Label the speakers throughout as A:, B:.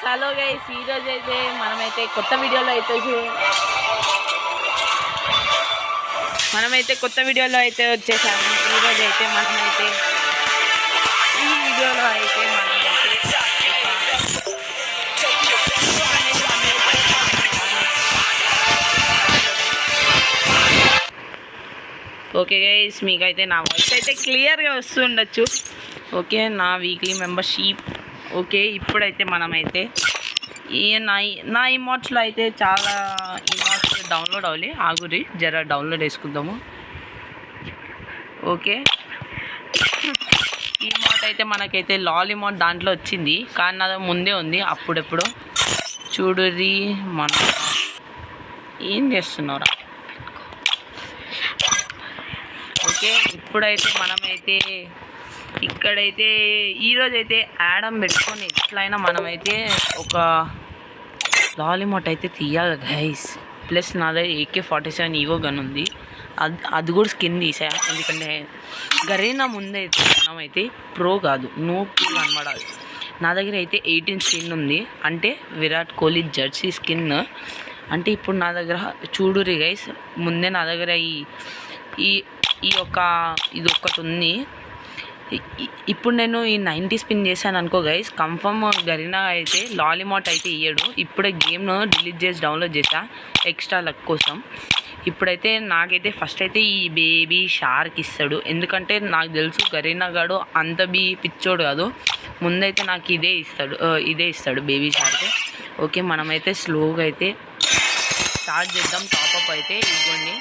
A: Hello guys, ఈరోజు అయితే మనమైతే కొత్త వీడియోలో అయితే వచ్చేసాము. ఈరోజు అయితే మనమైతే ఈ వీడియోలో అయితే ఓకే గైస్, మీకైతే నా వాయిస్ అయితే క్లియర్గా వస్తుండొచ్చు. ఓకే, నా వీక్లీ మెంబర్షిప్. ఓకే, ఇప్పుడైతే మనమైతే నా ఇమోట్స్లో అయితే చాలా ఇమోట్స్ డౌన్లోడ్ అవ్వాలి. ఆగురి జర డౌన్లోడ్ వేసుకుందాము. ఓకే, ఈ ఇమోట్ అయితే మనకైతే లాల్ ఇమోట్ దాంట్లో వచ్చింది, కానీ నా ముందే ఉంది. అప్పుడెప్పుడు చూడురి. మన ఏం చేస్తున్నారా? ఓకే, ఇప్పుడైతే మనమైతే ఇక్కడైతే ఈరోజైతే యాడమ్ పెట్టుకొని ఎట్లయినా మనమైతే ఒక లాలిమోట్ అయితే తీయాలి గైస్. ప్లస్ నా దగ్గర AK-47 ఈవో గన్ ఉంది. అది కూడా స్కిన్ తీసా, ఎందుకంటే గరీనా ముందైతే మనమైతే ప్రో కాదు, నో ప్రో కనబడాలి. నా దగ్గర అయితే 18 స్కిన్ ఉంది, అంటే విరాట్ కోహ్లీ జెర్సీ స్కిన్. అంటే ఇప్పుడు నా దగ్గర చూడురి గైస్, ముందే నా దగ్గర ఈ ఇది ఒక్కటి ఉంది. ఇప్పుడు నేను ఈ 90 స్పిన్ చేశాను అనుకో గైస్, కన్ఫర్మ్ గరీనా అయితే లాలిమోట్ అయితే ఇయ్యడు. ఇప్పుడే గేమ్ను డిలీట్ చేసి డౌన్లోడ్ చేసా ఎక్స్ట్రా లక్ కోసం. ఇప్పుడైతే నాకైతే ఫస్ట్ అయితే ఈ బేబీ షార్క్ ఇస్తాడు, ఎందుకంటే నాకు తెలుసు గరీనా గాడు అంత పిచ్చోడు కాదు. ముందైతే నాకు ఇదే ఇస్తాడు బేబీ షార్క్. ఓకే, మనమైతే స్లోగా అయితే స్టార్ట్ చేద్దాం. టాపప్ అయితే ఇవ్వండి.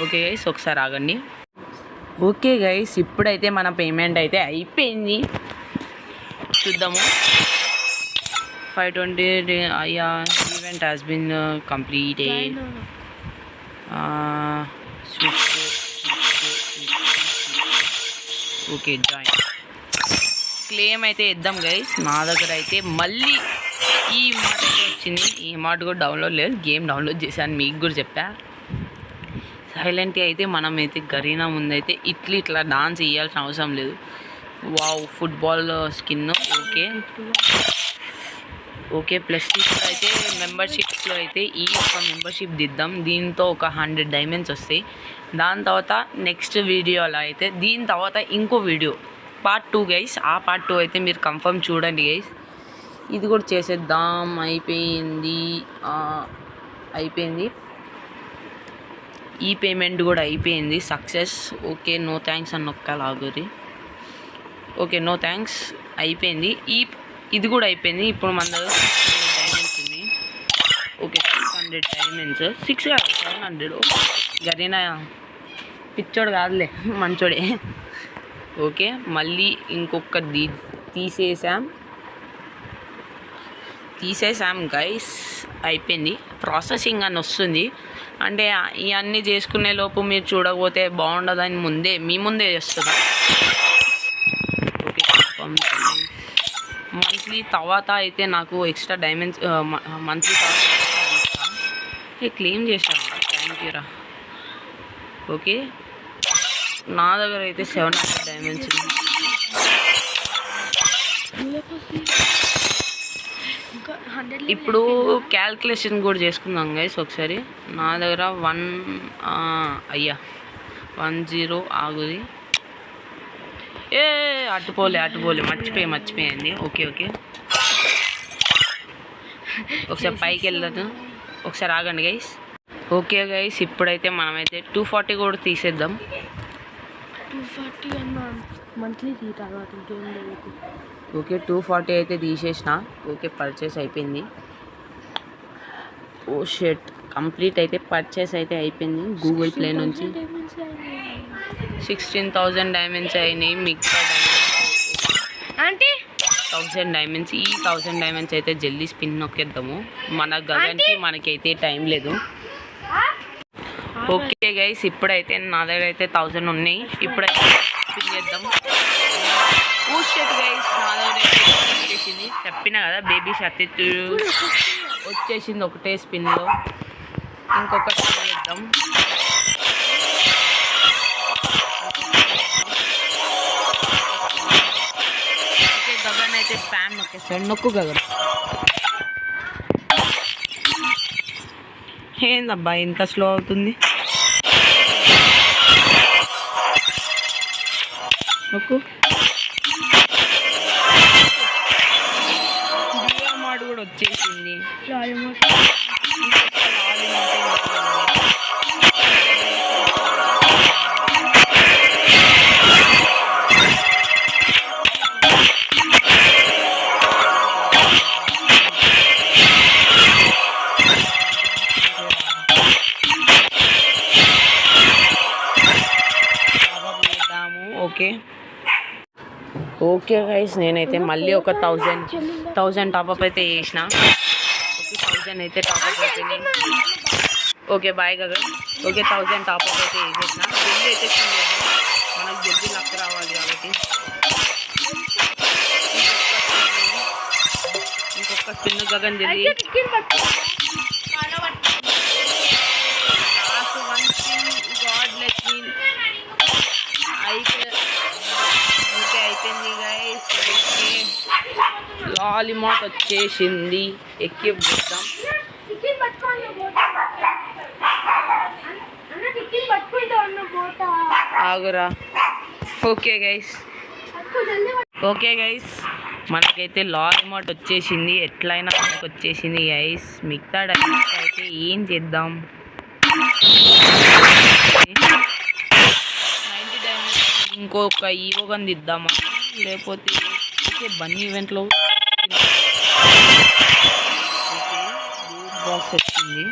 A: ఓకే గైస్, ఒకసారి ఆగండి. ఓకే గైస్, ఇప్పుడైతే మన పేమెంట్ అయితే అయిపోయింది. చూద్దాము. 520 అయ్యా, event has been completed. Okay, join. Claim అయితే ఇద్దాం గైస్. నా దగ్గర అయితే మళ్ళీ ఈ మాట అయితే వచ్చింది. ఈ మాట కూడా డౌన్లోడ్ లేదు, గేమ్ డౌన్లోడ్ చేశాను, మీకు కూడా చెప్పా. సైలెంట్గా అయితే మనమైతే గరీనా ముందైతే ఇట్లా డాన్స్ వేయాల్సిన అవసరం లేదు. Wow, football skin. Okay, plus అయితే మెంబర్షిప్స్లో అయితే ఈ యొక్క మెంబర్షిప్ దిద్దాం. దీంతో ఒక 100 డైమండ్స్ వస్తాయి. దాని తర్వాత నెక్స్ట్ వీడియోలో అయితే దీని తర్వాత ఇంకో వీడియో పార్ట్ 2 గైస్. ఆ పార్ట్ 2 అయితే మీరు కన్ఫర్మ్ చూడండి గైస్. ఇది కూడా చేసేద్దాం. అయిపోయింది. ఈ పేమెంట్ కూడా అయిపోయింది, సక్సెస్. ఓకే, నో థ్యాంక్స్ అని నొక్కాలాగురి. ఓకే, నో థ్యాంక్స్, అయిపోయింది. ఇది కూడా అయిపోయింది. ఇప్పుడు మన దగ్గర 600 డైమండ్స్ ఉంది. ఓకే, 600 డైమండ్స్, 6 కాదు 700. ఓకే, గరీనా పిచ్చోడు కాదులే, మంచోడే. ఓకే, మళ్ళీ ఇంకొకటి తీసేసాం గైస్. అయిపోయింది. ప్రాసెసింగ్ అని వస్తుంది, అంటే ఇవన్నీ చేసుకునే లోపు మీరు చూడకపోతే బాగుండదని మీ ముందే చేస్తున్నా. ఓకే, మంత్లీ తర్వాత అయితే నాకు ఎక్స్ట్రా డైమండ్స్ మంత్లీ తర్వాత క్లెయిమ్ చేసాను. థ్యాంక్ యూ రా. ఓకే, నా దగ్గర అయితే 700 డైమండ్స్ ఉంది. ఇప్పుడు క్యాల్కులేషన్ కూడా చేసుకుందాం గైస్ ఒకసారి. నా దగ్గర 10 ఆగుది. అట్టుపోలే మర్చిపోయింది. ఓకే, ఒకసారి పైకి వెళ్ళదు. ఒకసారి ఆగండి గైస్. ఓకే గైస్, ఇప్పుడైతే మనమైతే 240 కూడా తీసేద్దాం.
B: 240 అన్న మంత్లీ తీయాలి.
A: ఓకే, 240 అయితే తీసేసిన. ఓకే, పర్చేస్ అయిపోయింది. ఓ షెట్, కంప్లీట్ అయితే పర్చేస్ అయితే అయిపోయింది. గూగుల్ ప్లే నుంచి 16,000 డైమండ్స్ అయినాయి. మిగతా
B: అంటే
A: 1000 డైమండ్స్. ఈ 1000 డైమండ్స్ అయితే జల్దీ స్పిన్ నొక్కేద్దాము. మన గగన్కి మనకైతే టైం లేదు. ఓకే గైస్, ఇప్పుడైతే నా దగ్గర అయితే 1000 ఉన్నాయి. ఇప్పుడైతే స్పిన్ చేద్దాం. ఓ షెట్ గైస్, నా దగ్గర వచ్చేసింది. చెప్పినా కదా బేబీ షర్ట్ వచ్చేసింది ఒకటే స్పిన్లో. ఇంకొక స్పిన్ చేద్దాం. ఓకే, గగన్ అయితే అయితే స్పామ్ నొక్కేస్తాడు. నొక్కు గగన్. ఏందబ్బా ఇంత స్లో అవుతుంది? నొక్కు. డ్యూయల్ కూడా వచ్చేసింది. ఓకే గైస్, నేనైతే మళ్ళీ ఒక 1000 టాప్అప్ అయితే చేసిన. 1000 అయితే టాప్అప్ అయిపోయినాయి. Okay bye Gagan. Okay 1000 top up అయితే చేసేసిన. జల్దీ అయితే మనకు జల్దీ లక్ రావాలి కాబట్టి ఇంకొక స్పిన్ గగన్ జల్దీ. Last 1 spin God let me అయితే. ఓకే అయిపోయింది గైస్. ఓకే లాలిమాట్ వచ్చేసింది. ఎక్కిప్ చేద్దాం. ఆగురా. ఓకే గైస్ మనకైతే లాలిమాట్ వచ్చేసింది. ఎట్లయినా మనకు వచ్చేసింది గైస్. మిగతా డైమండ్స్ అయితే ఏం చేద్దాం? 90 డైమండ్స్ ఇంకొక ఈవోగన్ దిద్దామా, లేకపోతే బన్నీ ఈవెంట్లో బాక్స్ వచ్చింది.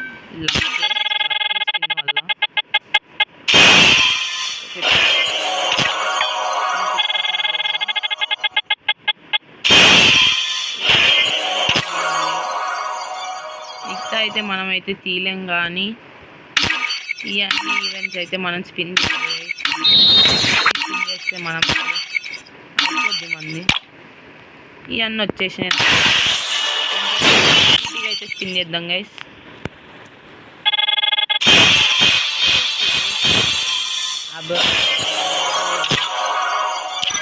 A: మిగతా అయితే మనమైతే తీలేం, కానీ ఈ అన్ని ఈవెంట్స్ అయితే మనం స్పిన్ చేస్తే మనం అయిపోద్ది మంది. ఇవన్నీ వచ్చేసినాయి. ఇంటికి అయితే స్పిన్ చేద్దాం గైస్.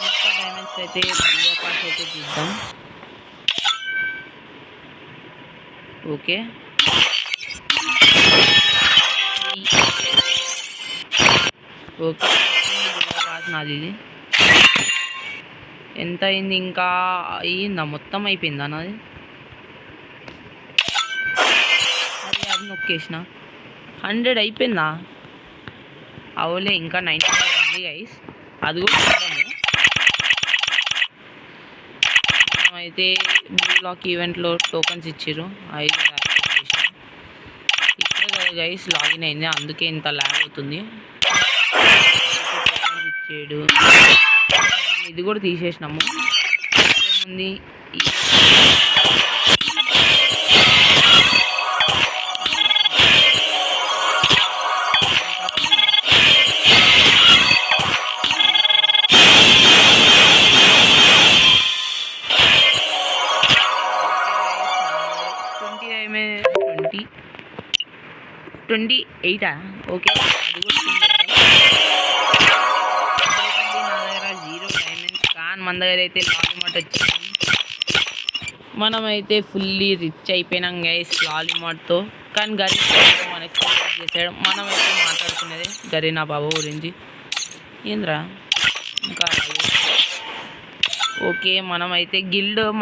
A: మిగతా డైమండ్స్ అయితే పాస్ అయితే తీద్దాం. ఓకే ఓకే పాస్ నాది. ఇది ఎంత అయింది? ఇంకా అయ్యిందా? మొత్తం అయిపోయిందా నాది? అది నొక్కేసిన 100 అయిపోయిందా? అవులే, ఇంకా 95 ఉంది గైస్. అది కూడా చూద్దాము. మనమైతే బ్లూ లాక్ ఈవెంట్లో టోకన్స్ ఇచ్చారు. 5 యాక్టివేట్ చేసిన. ఇప్పుడే కదా గైస్ లాగిన్ అయింది, అందుకే ఇంత ల్యాగ్ అవుతుంది. టోకన్స్ ఇచ్చాడు. ఇది కూడా తీసేసినాము. ఏముంది? ట్వంటీ 28. ఓకే అది కూడా నా దగ్గర 0 డైమండ్స్. కానీ మన దగ్గర అయితే లాలిమాట్ వచ్చింది. మనమైతే ఫుల్లీ రిచ్ అయిపోయినాం గైస్ లాలిమాట్తో. కానీ గరీనా మనకి చేసాడు. మనమైతే మాట్లాడుకునేది గరీనా బాబు గురించి. ఏంద్రా ఇంకా ఓకే మనమైతే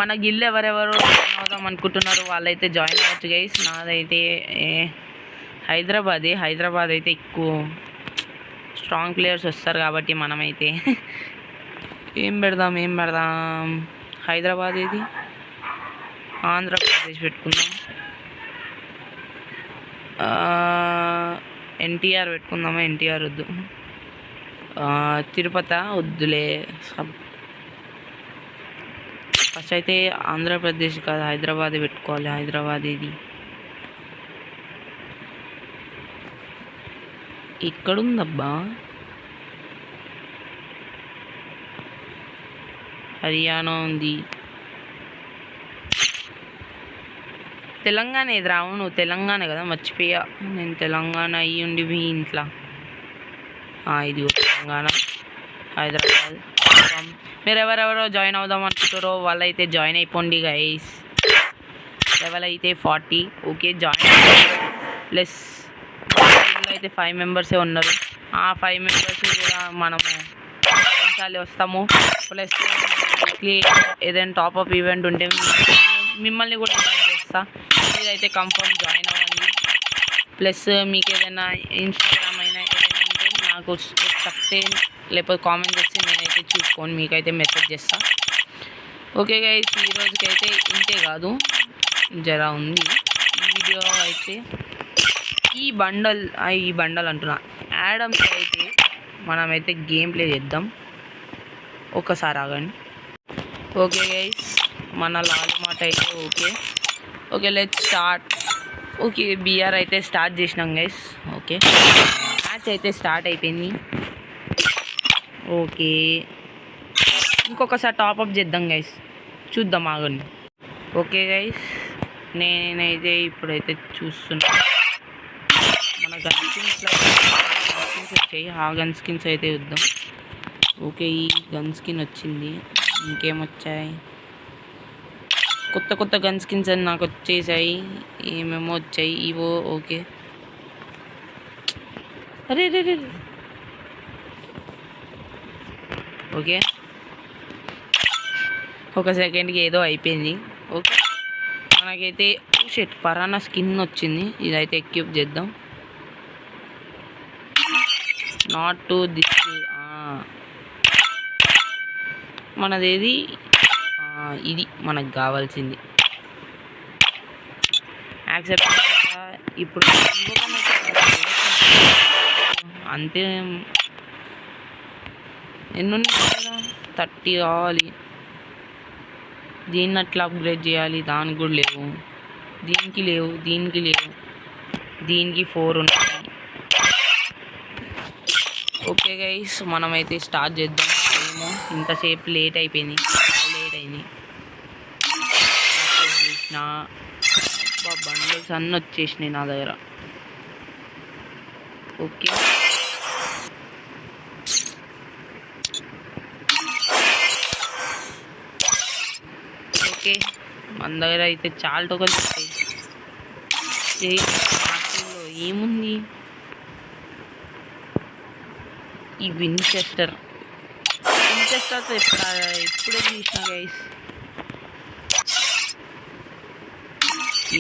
A: మన గిల్డ్ ఎవరెవరు జాయిన్ అవుదాం అనుకుంటున్నారు వాళ్ళైతే జాయిన్ అవ్వచ్చు గైస్. నాదైతే హైదరాబాద్ అయితే ఎక్కువ స్ట్రాంగ్ ప్లేయర్స్ వస్తారు కాబట్టి మనమైతే ఏం పెడదాం హైదరాబాద్ ఇది ఆంధ్రప్రదేశ్ పెట్టుకుందాం. ఎన్టీఆర్ పెట్టుకుందామా? ఎన్టీఆర్ వద్దు. తిరుపతి వద్దులే. ఫస్ట్ అయితే ఆంధ్రప్రదేశ్ కాదు హైదరాబాద్ పెట్టుకోవాలి. హైదరాబాద్ ఇది ఇక్కడుందబ్బా. హర్యానా ఉంది. తెలంగాణ ఎదురా? అవును తెలంగాణ కదా, మర్చిపోయా నేను. తెలంగాణ అయ్యి ఉండి మీ ఇంట్లో ఇది తెలంగాణ. హైదరాబాద్ మీరు ఎవరెవరో జాయిన్ అవుదాం అనుకుంటారో వాళ్ళైతే జాయిన్ అయిపోండి గైస్. లెవెల్ అయితే 40. ఓకే జాయిన్ ప్లస్ అయితే 5 మెంబర్సే ఉన్నారు. ఆ 5 మెంబర్స్ కూడా మనము పెంచాలి వస్తాము. ప్లస్ ఏదైనా టాప్అప్ ఈవెంట్ ఉంటే మిమ్మల్ని కూడా ఇన్వైట్ చేస్తా. మీరైతే కన్ఫర్మ్ జాయిన్ అవ్వండి. ప్లస్ మీకు ఏదైనా ఇన్స్టాగ్రామ్ అయినా ఏదైనా ఉంటే నాకు చెప్తే లేకపోతే కామెంట్ చేస్తే నేనైతే చూసుకొని మీకైతే మెసేజ్ చేస్తా. ఓకే గైస్, ఈ రోజుకైతే ఇంతే కాదు జరా ఉంది ఈ వీడియో అయితే. ఈ బండల్ అంటున్నా యాడమ్స్ అయితే మనమైతే గేమ్ ప్లే చేద్దాం. ఒకసారి ఆగండి. ఓకే గైస్, మన లాలిమాట అయితే okay let's start. Okay BR అయితే స్టార్ట్ చేసినాం గైస్. ఓకే మ్యాచ్ అయితే స్టార్ట్ అయిపోయింది. ఓకే ఇంకొకసారి టాప్అప్ చేద్దాం గైస్, చూద్దాం ఆగండి. ఓకే గైస్, నేనైతే ఇప్పుడైతే చూస్తున్నా మన గన్ స్కిన్స్ వచ్చాయి. ఆ గన్ స్కిన్స్ అయితే చూద్దాం. ఓకే ఈ గన్ స్కిన్ వచ్చింది. ఇంకేమొచ్చాయి? కొత్త గన్ స్కిన్స్ అని నాకు వచ్చేసాయి. ఏమేమో వచ్చాయి ఇవో. ఓకే అరే ఓకే ఒక సెకండ్కి ఏదో అయిపోయింది. ఓకే మనకైతే షెట్ పరానా స్కిన్ వచ్చింది. ఇదైతే ఎక్యూప్ చేద్దాం. నాట్ టు దిస్ మనదేది ఇది మనకు కావాల్సింది. యాక్సెప్ట్ ఇప్పుడు అంతే. ఎన్ని ఉన్నాయి కదా, 30 కావాలి. దీన్ని అట్లా అప్గ్రేడ్ చేయాలి, దానికి కూడా లేవు. దీనికి లేవు, దీనికి 4 ఉన్నాయి. ఓకే గైస్, మనమైతే స్టార్ట్ చేద్దాం. ఏమో ఇంతసేపు లేట్ అయింది. చేసిన బండిల్స్ అన్నీ వచ్చేసినాయి నా దగ్గర. ఓకే మన దగ్గర అయితే చాలా టోకన్స్ వస్తాయి. ఏముంది ఈ వించెస్టర్ ఎప్పుడే చూసిన గైస్.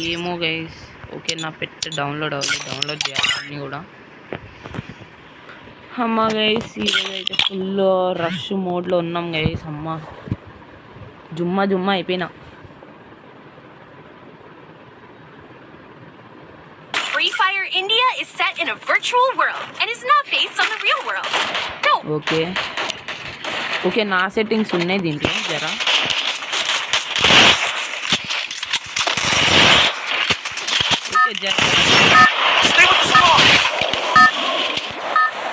A: ఏమో గైస్. ఓకే నా పెట్ డౌన్లోడ్ చేయాలి అన్నీ కూడా. అమ్మ గైస్, ఈరోజు అయితే ఫుల్ రష్ మోడ్లో ఉన్నాం గైస్. అమ్మ జుమ్మా అయిపోయినా.
C: Free Fire India is set in a virtual world and is not based on the real world.
A: Okay నా సెట్టింగ్స్ ఉన్నాయి దీంట్లో జరా. ఓకే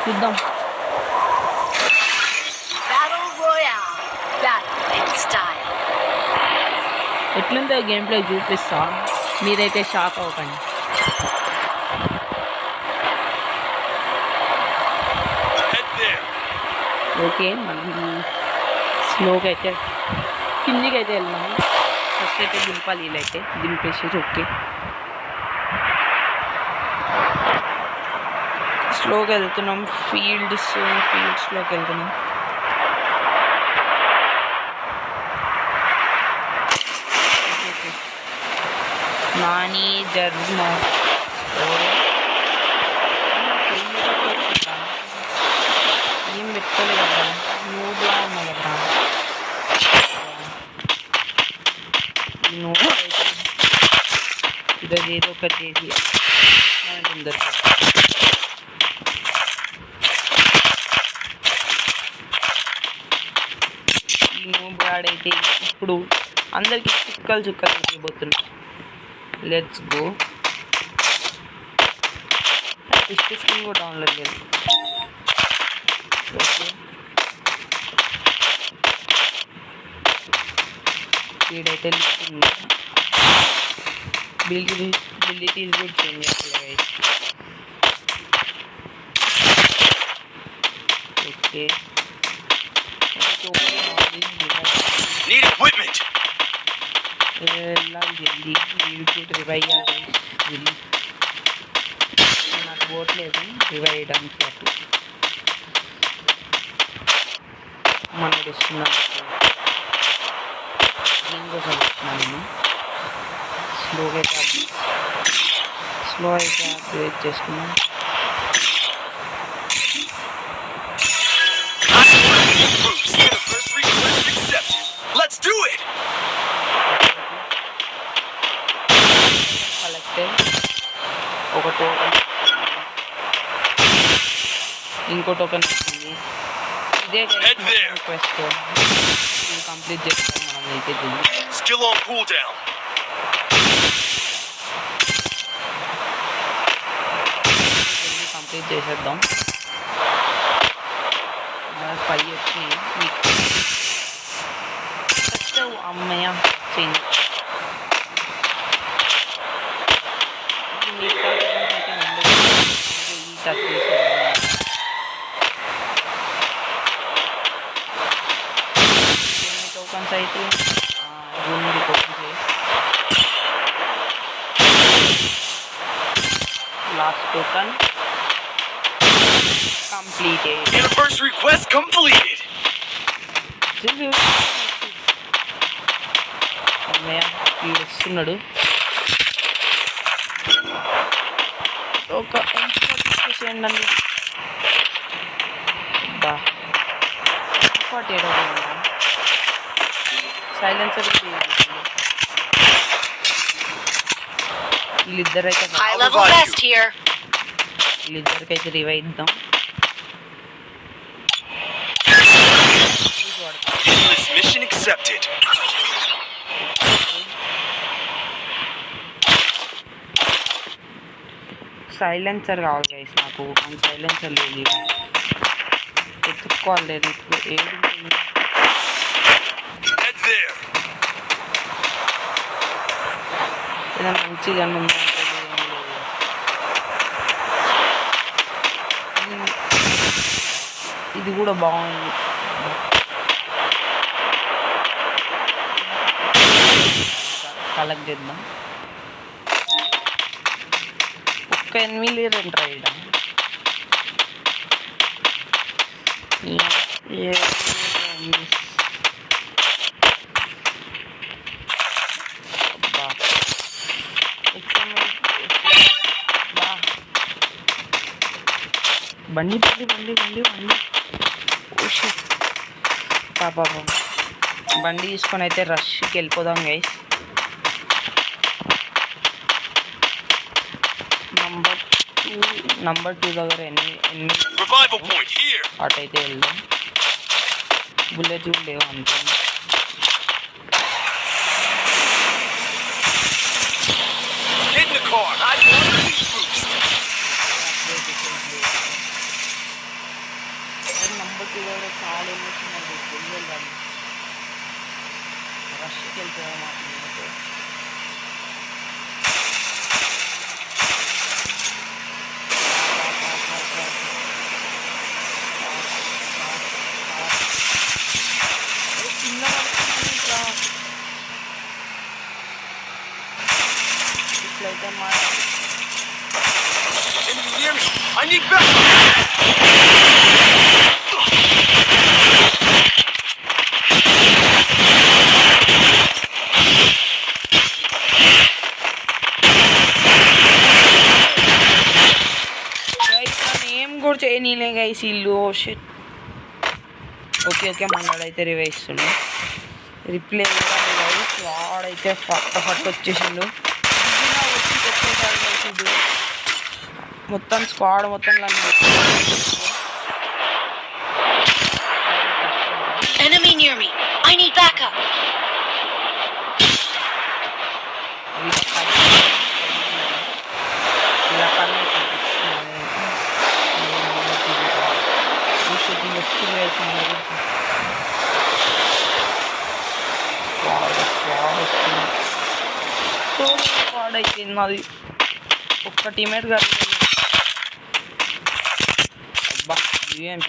A: చూద్దాం.
C: Battle Royale. Battle in style.
A: ఎట్లుందో గేమ్ ప్లే చూపిస్తా, మీరైతే షాక్ అవ్వకండి. ఓకే మనకి స్లోగా అయితే కిందికి అయితే వెళ్దాము. ఫస్ట్ అయితే దింపాలి. వీళ్ళైతే దింపేసేసి ఓకే స్లోగా వెళ్తున్నాం. ఫీల్డ్స్లోకి వెళ్తున్నాం. నాని జర్మ ఏం పెట్టుకోలేదు కదా, నూడ్లా ఉన్నా కదా. నూడ్ అయితే ఈరోజు ఏదో ఒకటి చేసి ఈ నూబ్ గాడైతే ఇప్పుడు అందరికి చుక్కలు చూపిపోతున్నాయి. Let's go. ఫిస్ట్ స్కిన్ కూడా డౌన్లోడ్ లేదు. ఓకే వీడైతే బిలిటీస్ కూడా చేంజ్ చేయాలి. Okay
D: Need equipment.
A: వెళ్ళాలి జల్దీ వీడికి రివైవ్ అయ్యాలి జల్దీ నాకు పోవట్లేదు రివైవ్ అయ్యడానికి అటు మనడు వస్తున్నాను దీనికోసం వచ్చినాను నేను స్లో అయితే వెయిట్ చేసుకున్నాను
D: Anniversary request accepted. Let's do it.
A: Collected ఒక టోకెన్ ఇంకో టోకెన్ వచ్చింది ఇదే
D: Head there.
A: రిక్వెస్ట్ ఇది కంప్లీట్ చేస్తాం మనం అయితే జల్దీ
D: Still on cooldown.
A: జల్దీ కంప్లీట్ చేసేద్దాం 5 వచ్చినాయి అమ్మయ్య వచ్చింది మిగతా అయితే ఉండదు ఈ టచ్ చేసేద్దాం టోకన్స్ అయితే room tokens last token completed
D: Anniversary quest completed.
A: అన్నయ్య వీడు వస్తున్నాడు ఒక చేయండి అండి బా ఇంకోటి ఏడో సైలెన్సర్ వీళ్ళిద్దరైతే
C: High level vest here.
A: వీళ్ళిద్దరికైతే రివైవ్ ఇద్దాం
D: Endless mission accepted.
A: సైలెన్సర్ కావాలి గైస్ నాకు కానీ సైలెన్సర్ లేదు ఎత్తుక్కోవాలి లేదు ఇప్పుడు ఏడు
D: Head there.
A: ఏదైనా మంచిగా ఉందంటే ఏం లేదు ఇది కూడా బాగుంది కలెక్ట్ చేద్దాం ఒక్క ఎనిమిది లేదండి రైడ్ బండి బండి బండి బండి బండి పాపా బండి తీసుకొని అయితే రష్కి వెళ్ళిపోదాం గైస్ నంబర్ 2 దగ్గర ఎన్ని
D: Revival point here.
A: అటైతే వెళ్దాం బుల్లెట్ కూడా లేవు అంతే
D: Get in the car. I want to boost.
A: Number 2 దగ్గర చాలా ఎమోషన్ అనిపిస్తుంది వెళ్ళాలి రష్కి వెళ్ళిపోయాం మాకు ఇట్లయితే మా
D: Enemy near me. I need backup.
A: ఏం కూడా చేయనీలే గైస్ ఇల్లు షిట్ ఓకే ఓకే మనోడైతే రివైవ్ ఇస్తుండు రిప్లై గైస్ వాడైతే ఫట్ వచ్చేసిండు మొత్తం స్క్వాడ్ మొత్తం
C: Enemy near me. I need backup.
A: Squad అయిపోయింది మాది ఒక్క టీమేట్ కాదు అబ్బా ఛాన్స్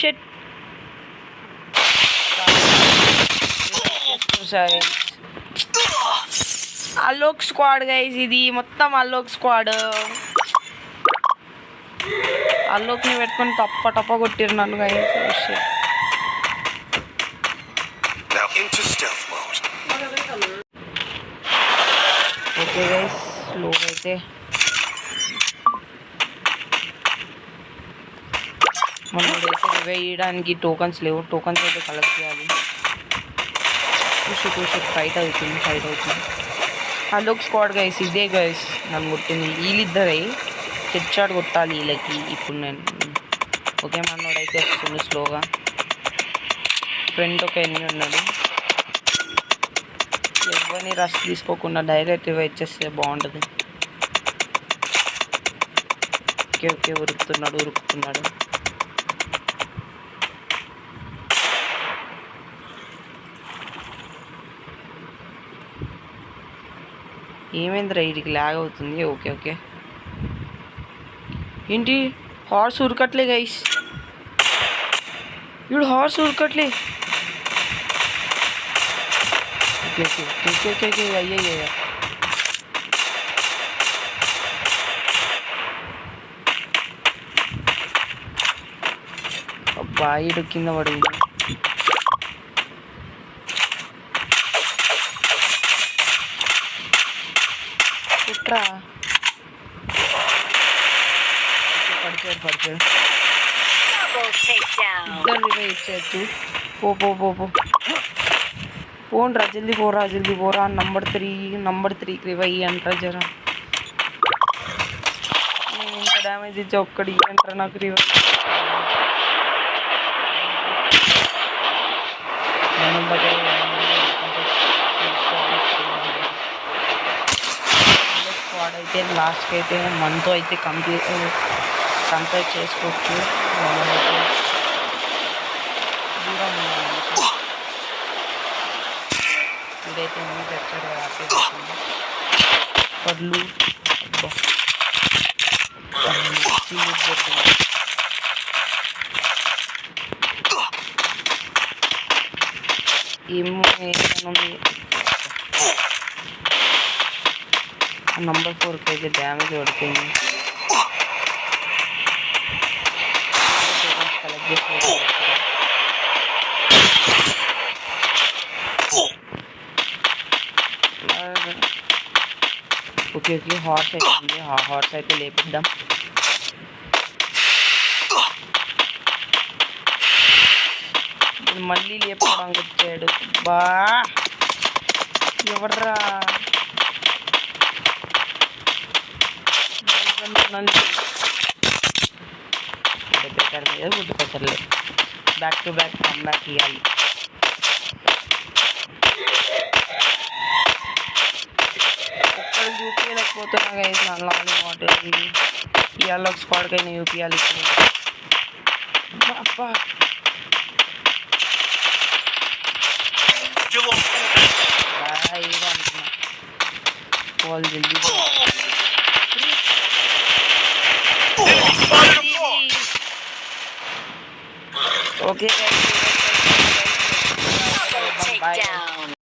A: షెట్ అలోక్ స్క్వాడ్ గైస్, ఇది మొత్తం అలోక్ స్క్వాడ్. అలోక్ని పెట్టుకొని టప్ప కొట్టిరు నన్ను guys.
D: Now into stealth mode.
A: Okay guys, స్లోగా అయితే మనం అయితే వేయడానికి టోకన్స్ లేవు. టోకన్స్ అయితే కలెక్ట్ చేయాలి. టూ ఫైట్ అవుతుంది. అలోక్ స్క్వాడ్ గైస్, ఇదే గైస్ నన్ను కొట్టింది. వీళ్ళిద్దరే హెడ్ షాట్ కొట్టాలి వీళ్ళకి. ఇప్పుడు నేను ఓకే మనోడు అయితే వస్తుంది స్లోగా. ఫ్రెండ్ ఒక ఎనిమిది ఉన్నాడు. ఎవరిని రష్ తీసుకోకుండా డైరెక్ట్ ఇచ్చేస్తే బాగుంటుంది. ఓకే ఉరుకుతున్నాడు. ఏమైందిరా వీడికి లాగ్ అవుతుంది. ఓకే ఏంటి హార్స్ ఉరకట్లే గైస్, వీడు హార్స్ ఉరకట్లే. ఓకే అయ్యయ్య అబ్బా ఈడు కింద పడింది. కుట్రా పడిచాడు.
C: Double takedown.
A: ఇద్దరు రివైవ్ ఇచ్చేయచ్చు. పోండ్రా జల్దీ పోరా. నంబర్ 3 రివైవ్ అంటారా జరా. నేను ఇంత డ్యామేజ్ ఇచ్చా ఒక్కడి అంటారా నాకు రివైవ్. స్క్వాడ్ అయితే లాస్ట్కి అయితే మనతో అయితే కంపేర్ చేసుకోవచ్చు. దూరం ఇదైతే ఏమీ తెచ్చాడు పర్లు ఏముంది. నంబర్ 4కి అయితే డ్యామేజ్ పడిపోయింది. కలెక్ట్ చేసి ఓకే హార్స్ అయితే ఉంది. హార్స్ అయితే లేపిద్దాం. మళ్ళీ లేపడానికి వచ్చాడు. బా ఎవర్రా గుడ్డు పచ్చర్లే. బ్యాక్ టు బ్యాక్ కమ్బ్యాక్ ఇవ్వాలి. ఒక్కడు చూపించలేకపోతున్నా గైస్ లాలి మోటర్. ఈ అలోక్ స్క్వాడ్కైనా చూపించాలి ఇప్పుడు. అబ్బా ఏదో అంటున్నా వాళ్ళు జల్దీ. Okay
C: Double takedown.